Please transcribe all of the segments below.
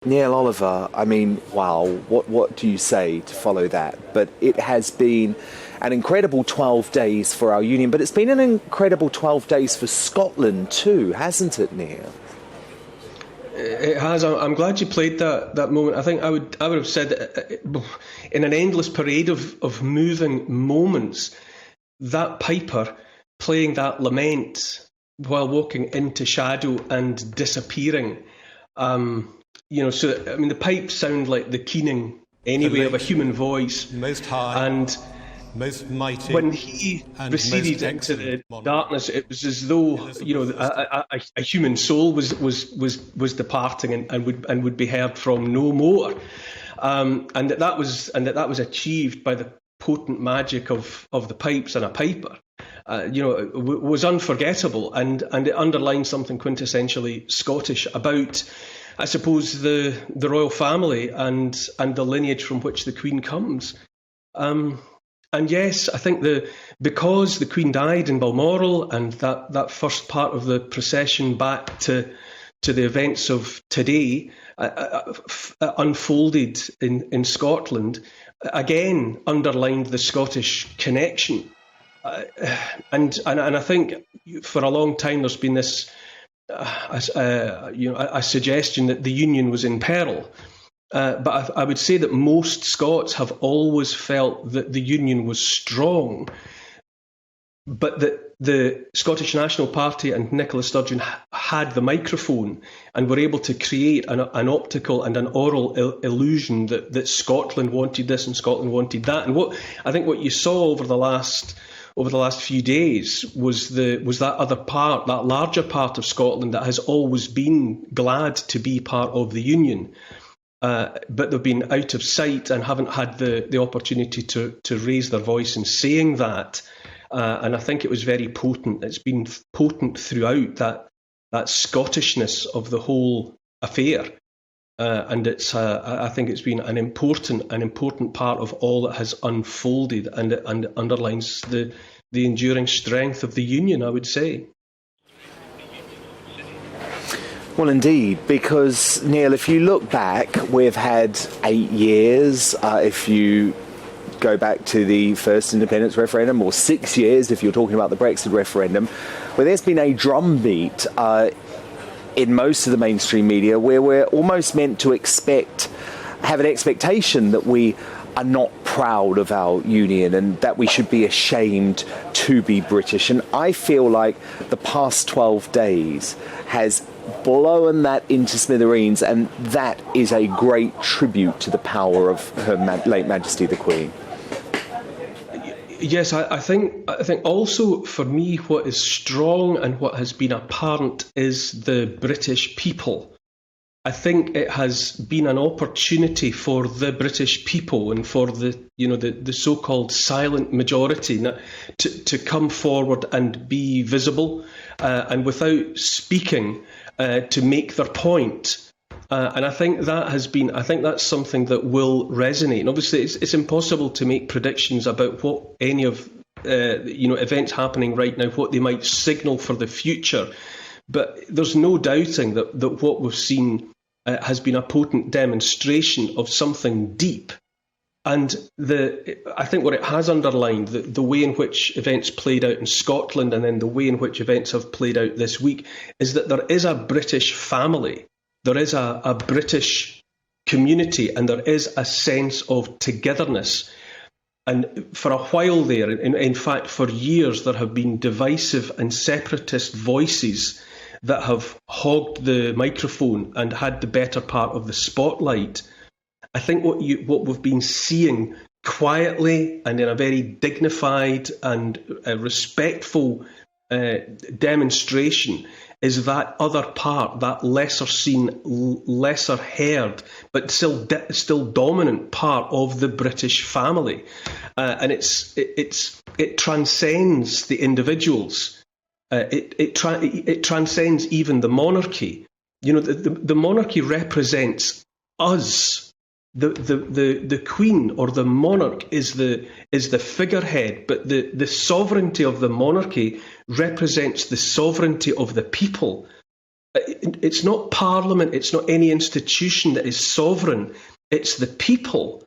Neil Oliver, I mean, wow, what do you say to follow that? But it has been an incredible 12 days for our union, but it's been an incredible 12 days for Scotland too, hasn't it, Neil? It has. I'm glad you played that moment. I think I would have said in an endless parade of moving moments, that piper playing that lament while walking into shadow and disappearing. So I mean, the pipes sound like the keening anyway of a human voice, most high, and most mighty, when he and receded most into the excellent monarch. darkness, it was as though a human soul was departing and would be heard from no more, and that was achieved by the potent magic of the pipes and a piper. Was unforgettable, and it underlines something quintessentially Scottish about, I suppose, the royal family and the lineage from which the Queen comes. And yes, I think because the Queen died in Balmoral, and that first part of the procession back to the events of today unfolded in Scotland, again underlined the Scottish connection. And I think for a long time there's been this a suggestion that the Union was in peril. But I would say that most Scots have always felt that the Union was strong, but that the Scottish National Party and Nicola Sturgeon had the microphone and were able to create an optical and an oral illusion that Scotland wanted this and Scotland wanted that. And what you saw over the last few days was that other part, that larger part of Scotland that has always been glad to be part of the Union. But they've been out of sight and haven't had the opportunity to raise their voice in saying that. And I think it was very potent. It's been potent throughout, that Scottishness of the whole affair. And I think it's been an important part of all that has unfolded, and it underlines the enduring strength of the Union, I would say. Well, indeed, because, Neil, if you look back, we've had 8 years, if you go back to the first independence referendum, or 6 years if you're talking about the Brexit referendum, where there's been a drumbeat in most of the mainstream media where we're almost meant to have an expectation that we are not proud of our union and that we should be ashamed to be British. And I feel like the past 12 days has blown that into smithereens, and that is a great tribute to the power of Her late Majesty the Queen. Yes, I think also for me what is strong and what has been apparent is the British people. I think it has been an opportunity for the British people and for the so-called silent majority to come forward and be visible, and without speaking, to make their point. And I think that's something that will resonate. And obviously, it's impossible to make predictions about what any of events happening right now, what they might signal for the future. But there's no doubting that what we've seen has been a potent demonstration of something deep. And I think what it has underlined, the way in which events played out in Scotland and then the way in which events have played out this week, is that there is a British family, there is a British community, and there is a sense of togetherness. And for a while there, in fact, for years, there have been divisive and separatist voices that have hogged the microphone and had the better part of the spotlight. I think what we've been seeing quietly and in a very dignified and respectful demonstration is that other part, that lesser seen, lesser heard, but still dominant part of the British family, and it transcends the individuals. It transcends even the monarchy. The monarchy represents us. The Queen or the monarch is the figurehead, but the sovereignty of the monarchy represents the sovereignty of the people. It's not Parliament, it's not any institution that is sovereign, it's the people.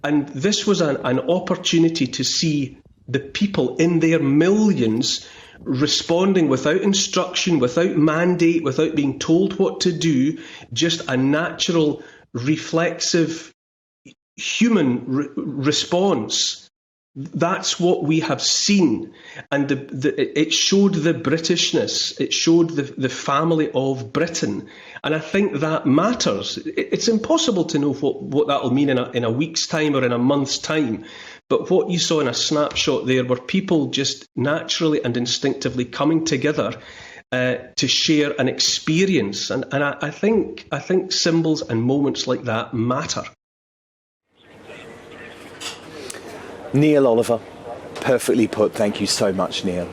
And this was an opportunity to see the people in their millions responding without instruction, without mandate, without being told what to do, just a natural, reflexive, human response. That's what we have seen, and it showed the Britishness. It showed the family of Britain, and I think that matters. It's impossible to know what that will mean in a week's time or in a month's time, but what you saw in a snapshot there were people just naturally and instinctively coming together to share an experience, and I think symbols and moments like that matter. Neil Oliver, perfectly put. Thank you so much, Neil.